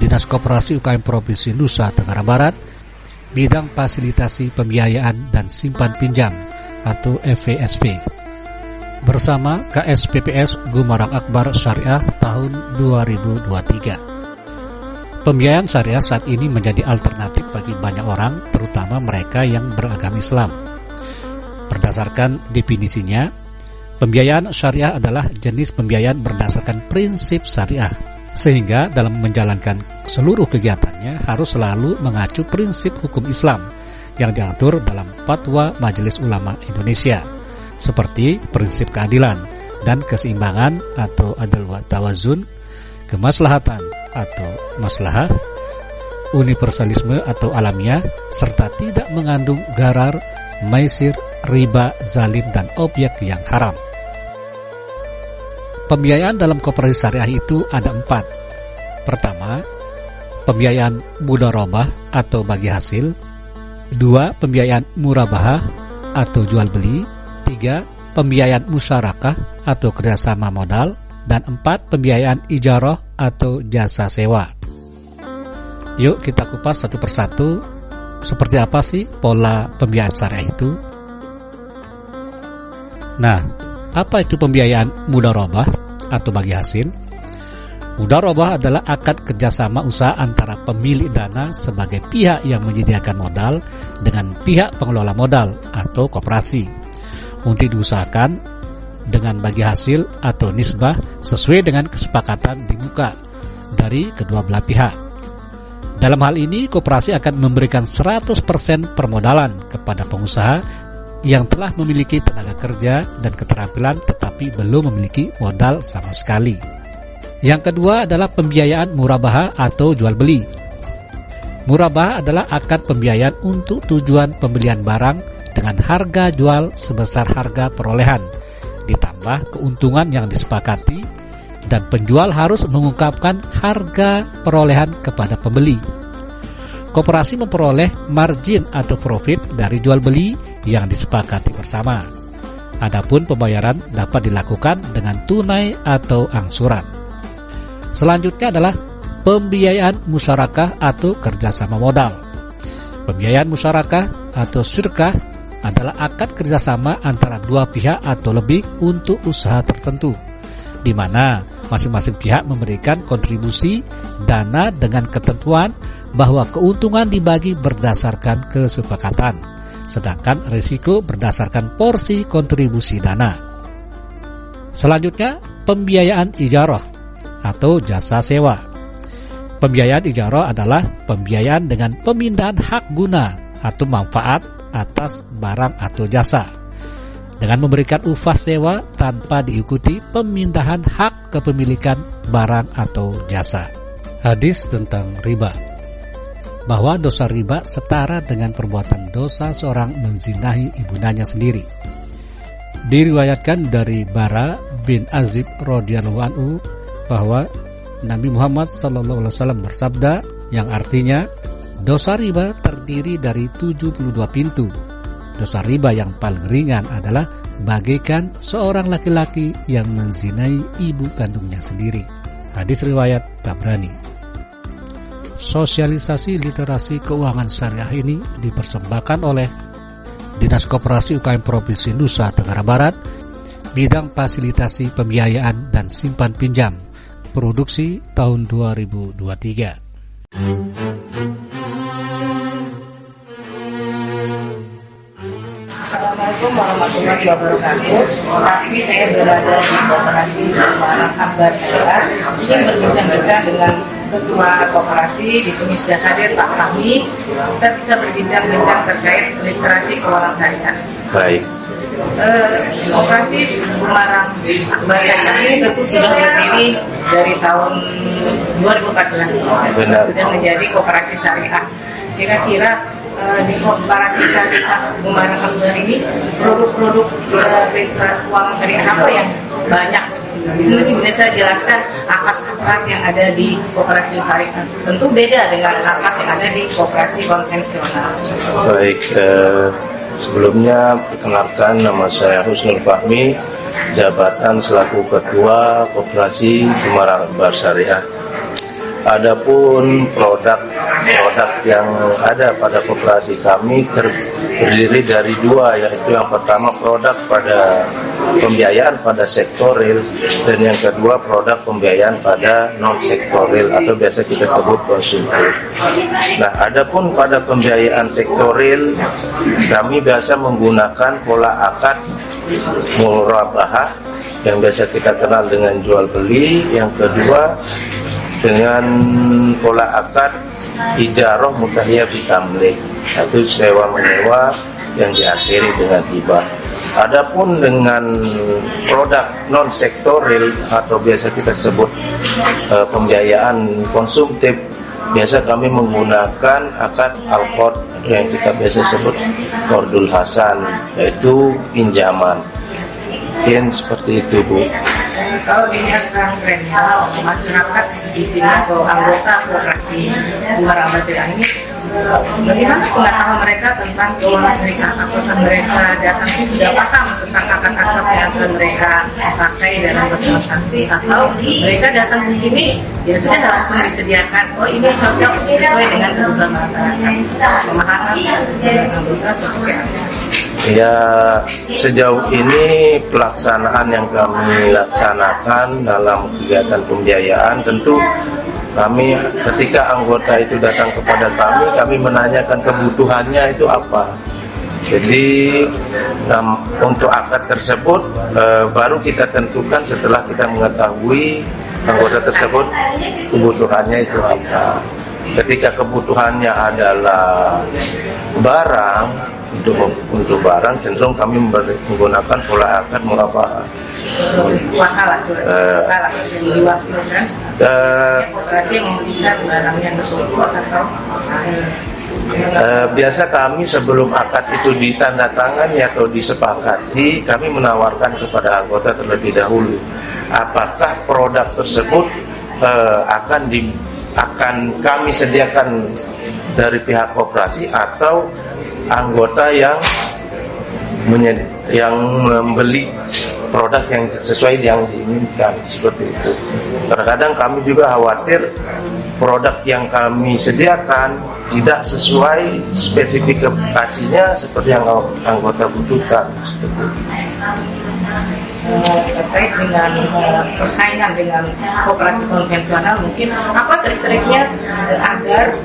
Dinas Koperasi UKM Provinsi Nusa Tenggara Barat, bidang fasilitasi pembiayaan dan simpan pinjam atau FVSP, bersama KSPPS Gumarang Akbar Syariah tahun 2023. Pembiayaan syariah saat ini menjadi alternatif bagi banyak orang, terutama mereka yang beragama Islam. Berdasarkan definisinya, pembiayaan syariah adalah jenis pembiayaan berdasarkan prinsip syariah, sehingga dalam menjalankan seluruh kegiatannya harus selalu mengacu prinsip hukum Islam yang diatur dalam Fatwa Majelis Ulama Indonesia, seperti prinsip keadilan dan keseimbangan atau adl wa tawazun, kemaslahatan atau maslahah, universalisme atau alamiah, serta tidak mengandung gharar, maisir, riba, zalim, dan objek yang haram. Pembiayaan dalam koperasi syariah itu ada 4. Pertama, pembiayaan mudharabah atau bagi hasil. 2. Pembiayaan murabahah atau jual beli. 3. Pembiayaan musyarakah atau kerjasama modal. Dan 4. Pembiayaan ijarah atau jasa sewa. Yuk kita kupas satu persatu, seperti apa sih pola pembiayaan syariah itu. Nah, apa itu pembiayaan mudharabah atau bagi hasil? Mudharabah adalah akad kerjasama usaha antara pemilik dana sebagai pihak yang menyediakan modal dengan pihak pengelola modal atau koperasi untuk diusahakan dengan bagi hasil atau nisbah sesuai dengan kesepakatan di muka dari kedua belah pihak. Dalam hal ini, koperasi akan memberikan 100% permodalan kepada pengusaha yang telah memiliki tenaga kerja dan keterampilan tetapi belum memiliki modal sama sekali. Yang kedua adalah pembiayaan murabahah atau jual beli. Murabahah adalah akad pembiayaan untuk tujuan pembelian barang dengan harga jual sebesar harga perolehan, ditambah keuntungan yang disepakati, dan penjual harus mengungkapkan harga perolehan kepada pembeli. Koperasi memperoleh margin atau profit dari jual beli yang disepakati bersama. Adapun pembayaran dapat dilakukan dengan tunai atau angsuran. Selanjutnya adalah pembiayaan musyarakah atau kerjasama modal. Pembiayaan musyarakah atau syirkah adalah akad kerjasama antara dua pihak atau lebih untuk usaha tertentu, di mana masing-masing pihak memberikan kontribusi dana dengan ketentuan bahwa keuntungan dibagi berdasarkan kesepakatan, sedangkan risiko berdasarkan porsi kontribusi dana. Selanjutnya, pembiayaan ijarah atau jasa sewa. Pembiayaan ijarah adalah pembiayaan dengan pemindahan hak guna atau manfaat atas barang atau jasa, dengan memberikan upah sewa tanpa diikuti pemindahan hak kepemilikan barang atau jasa. Hadis tentang riba, bahwa dosa riba setara dengan perbuatan dosa seorang menzinahi ibundanya sendiri. Diriwayatkan dari Bara bin Azib radhiyallahu anhu bahwa Nabi Muhammad SAW bersabda, yang artinya dosa riba terdiri dari 72 pintu. Dosa riba yang paling ringan adalah bagaikan seorang laki-laki yang menzinai ibu kandungnya sendiri. Hadis riwayat Tabrani. Sosialisasi literasi keuangan syariah ini dipersembahkan oleh Dinas Koperasi UKM Provinsi Nusa Tenggara Barat, bidang fasilitasi pembiayaan dan simpan pinjam, produksi tahun 2023. Assalamualaikum warahmatullahi wabarakatuh. Saat ini saya berada di Koperasi Gumarang Akbar Syariah. Ini berbincang-bincang dengan Ketua Koperasi. Di sini sudah hadir Pak Fahmi. Kita bisa berbincang-bincang terkait literasi keuangan syariah. Baik. Koperasi Gumarang Akbar Syariah ini tentu sudah berdiri dari tahun 2014. Benar. Sudah menjadi koperasi syariah. Kira-kira di koperasi syariah Gumarang Akbar ini produk-produk keuangan syariah apa yang banyak? Mungkin bisa jelaskan akad-akad yang ada di koperasi syariah. Tentu beda dengan akad yang ada di koperasi konvensional. Baik, sebelumnya perkenalkan, nama saya Husnul Fahmi, jabatan selaku Ketua Koperasi Gumarang Akbar Syariah. Adapun produk yang ada pada koperasi kami terdiri dari dua, yaitu yang pertama produk pada pembiayaan pada sektor real, dan yang kedua produk pembiayaan pada non sektor real atau biasa kita sebut konsumtif. Nah, adapun pada pembiayaan sektor real, kami biasa menggunakan pola akad murabahah yang biasa kita kenal dengan jual beli. Yang kedua dengan pola akad ijarah mutahiyah bitamlik, atau sewa menyewa yang diakhiri dengan hibah. Adapun dengan produk non sektoril atau biasa kita sebut pembiayaan konsumtif, biasa kami menggunakan akad al-qard yang kita biasa sebut qardul hasan, yaitu pinjaman. Mungkin seperti itu, Bu. Kalau dilihat sekarang trennya masyarakat di sini atau anggota koperasi Muara Abah Syariah ini, bagaimana pengetahuan mereka tentang keuangan syariah? Apakah mereka datang sih sudah paham tentang akad-akad yang akan mereka pakai dalam bertransaksi, atau mereka datang ke sini ya sudah langsung disediakan, oh ini harusnya sesuai dengan kebutuhan masyarakat, pemahaman anggota seperti apa? Ya, sejauh ini pelaksanaan yang kami laksanakan dalam kegiatan pembiayaan, tentu kami ketika anggota itu datang kepada kami menanyakan kebutuhannya itu apa. Jadi untuk akad tersebut baru kita tentukan setelah kita mengetahui anggota tersebut kebutuhannya itu apa. Ketika kebutuhannya adalah barang, untuk barang cenderung kami menggunakan pola akad murabahah. Salah jadi diwakilkan koperasi yang memberikan barangnya tersebut atau biasa kami sebelum akad itu ditandatangani atau disepakati, kami menawarkan kepada anggota terlebih dahulu apakah produk tersebut akan kami sediakan dari pihak koperasi atau anggota yang membeli produk yang sesuai yang diinginkan, seperti itu. Kadang-kadang kami juga khawatir produk yang kami sediakan tidak sesuai spesifikasinya seperti yang anggota butuhkan, seperti itu. Terkait dengan persaingan dengan koperasi konvensional, mungkin apa trik-triknya agar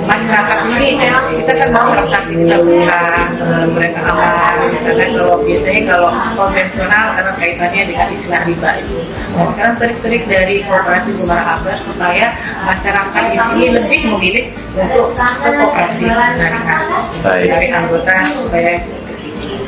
masyarakat ini, kita kan mau transaksi kita buka, mereka aman. Karena kalau biasanya kalau konvensional karena kaitannya dengan istilah riba itu. Nah, sekarang trik-trik dari koperasi Muara Abah supaya masyarakat di sini lebih memilih untuk ke koperasi syariah dari anggota supaya ke sini.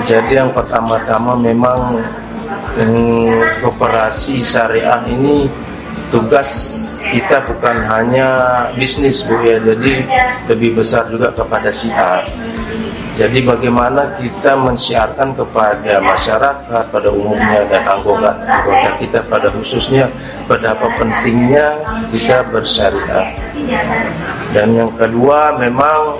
Jadi yang pertama-tama memang koperasi syariah ini tugas kita bukan hanya bisnis, Bu, ya. Jadi lebih besar juga kepada syiar. Jadi bagaimana kita mensiarkan kepada masyarakat pada umumnya dan anggota kita pada khususnya betapa pentingnya kita bersyariah. Dan yang kedua memang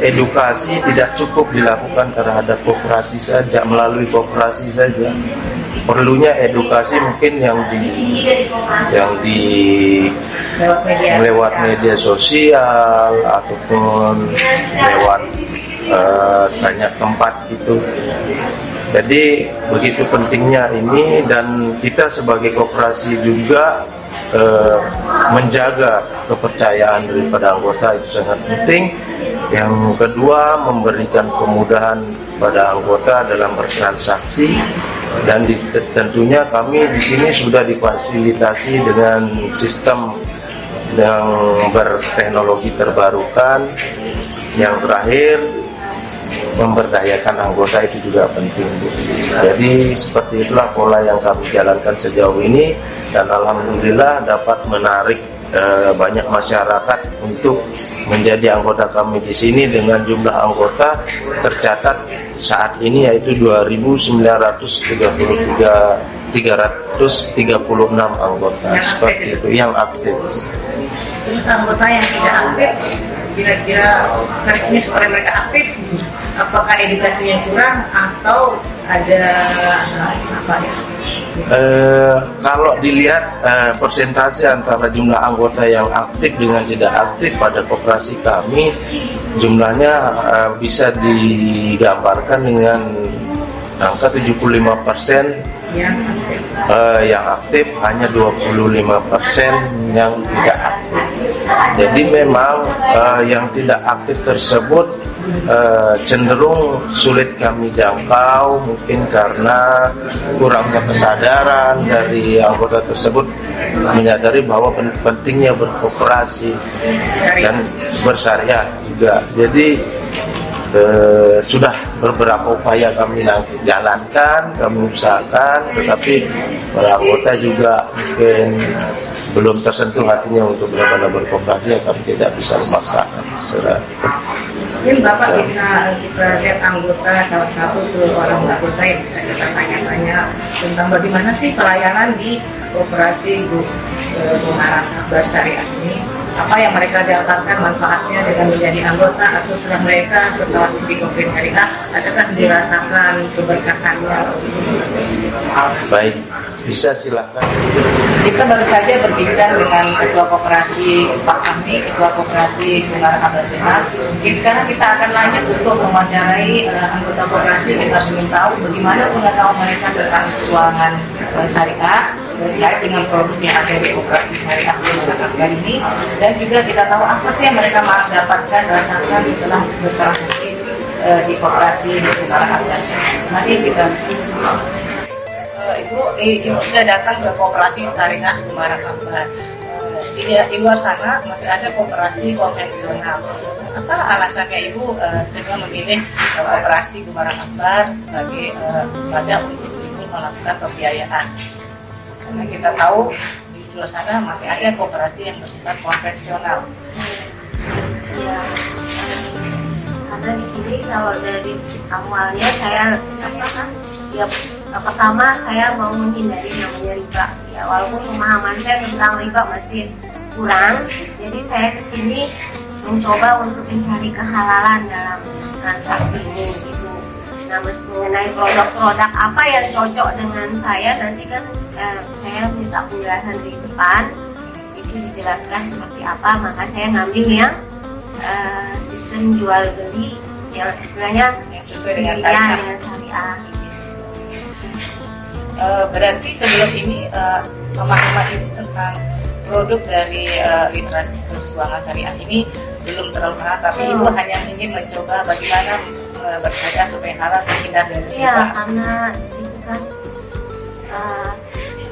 edukasi tidak cukup dilakukan terhadap koperasi saja, melalui koperasi saja. Perlunya edukasi mungkin yang di lewat media sosial ataupun lewat banyak tempat gitu. Jadi begitu pentingnya ini, dan kita sebagai koperasi juga menjaga kepercayaan daripada anggota itu sangat penting. Yang kedua, memberikan kemudahan pada anggota dalam bertransaksi, dan tentunya kami di sini sudah difasilitasi dengan sistem yang berteknologi terbarukan. Yang terakhir, memberdayakan anggota itu juga penting. Jadi seperti itulah pola yang kami jalankan sejauh ini, dan alhamdulillah dapat menarik banyak masyarakat untuk menjadi anggota kami di sini. Dengan jumlah anggota tercatat saat ini yaitu 2.936 anggota seperti itu yang aktif. Terus anggota yang tidak aktif, kira-kira triknya supaya mereka aktif, apakah edukasinya kurang atau ada apa ya? Kalau dilihat persentase antara jumlah anggota yang aktif dengan tidak aktif pada koperasi kami, jumlahnya bisa digambarkan dengan angka 75% yang aktif, hanya 25% yang tidak aktif. Jadi memang yang tidak aktif tersebut cenderung sulit kami jangkau, mungkin karena kurangnya kesadaran dari anggota tersebut menyadari bahwa pentingnya berkooperasi dan bersyariah juga. Jadi sudah beberapa upaya kami jalankan, kami usahakan, tetapi para anggota juga mungkin belum tersentuh hatinya untuk benar-benar berkooperasi, kami tidak bisa memaksakan. Mungkin Bapak bisa kita lihat anggota, salah satu orang anggota yang bisa kita tanya-tanya tentang bagaimana sih pelayanan di koperasi Gumara Akbar Syariah ini. Apa yang mereka dapatkan manfaatnya dengan menjadi anggota, atau setelah mereka setelah di koperasi syariah, adakah dirasakan keberkahannya? Baik, bisa silakan. Kita baru saja berbincang dengan Ketua Koperasi Pak Ahmi, Ketua Koperasi Gumara Akbar Syariah. Sekarang kita akan lanjut untuk mewawancarai anggota koperasi. Kita ingin tahu bagaimana pengetahuan mereka tentang keuangan syariah terkait dengan produk yang ada di koperasi syariah Gumara Akbar ini, dan juga kita tahu apa sih yang mereka dapatkan rasakan setelah bertransaksi di koperasi Gumara Akbar. Mari kita Ibu sudah datang ke koperasi syariah Gumara Akbar. Di luar sana masih ada koperasi konvensional. Apa alasannya Ibu sehingga memilih koperasi Gumara Akbar sebagai wadah untuk Ibu melakukan pembiayaan? Karena kita tahu di luar sana masih ada koperasi yang bersifat konvensional. Ya, karena di sini kalau dari awalnya saya pertama saya mau menghindari namanya riba. Ya, walaupun pemahaman saya tentang riba masih kurang, jadi saya kesini mencoba untuk mencari kehalalan dalam transaksi ini gitu. Nah, mengenai produk-produk apa yang cocok dengan saya, nanti kan saya minta penjelasan di depan, itu dijelaskan seperti apa, maka saya ngambil yang sistem jual beli yang istilahnya sesuai dengan syariah. Berarti sebelum ini pemahaman Ibu tentang produk dari literasi keuangan syariah ini belum terlalu paham, tapi Ibu hanya ingin mencoba bagaimana bersyariah supaya halal terhindar dari riba. Iya, karena itu kan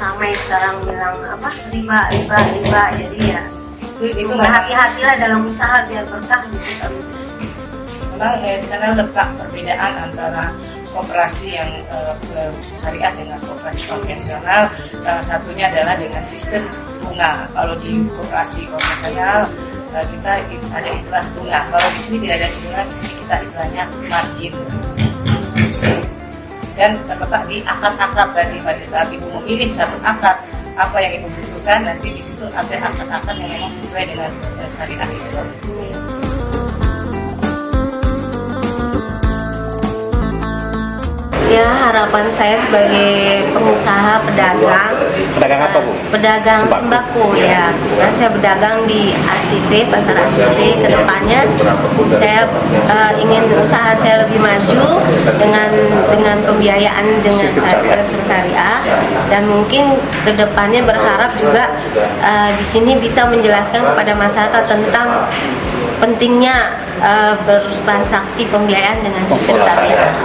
ramai sekarang bilang apa riba, jadi ya itu berhati-hatilah dalam usaha biar berkah gitu kan. Memang di sana letak perbedaan antara koperasi yang syariah dengan koperasi konvensional. Salah satunya adalah dengan sistem bunga. Kalau di koperasi konvensional kita ada istilah bunga. Kalau di sini tidak ada bunga, di sini kita istilahnya margin. Dan terletak di akad-akad tadi, pada saat Ibu memilih satu akad apa yang Ibu butuhkan, nanti di situ ada akad-akad yang memang sesuai dengan syariat Islam. Ya, harapan saya sebagai pengusaha pedagang. Pedagang apa, Bu? Pedagang sembako ya. Nah, saya berdagang di ACC, pasar ACC. Kedepannya saya ingin usaha saya lebih maju dengan pembiayaan dengan sistem syariah, dan mungkin kedepannya berharap juga di sini bisa menjelaskan kepada masyarakat tentang pentingnya bertransaksi pembiayaan dengan sistem syariah.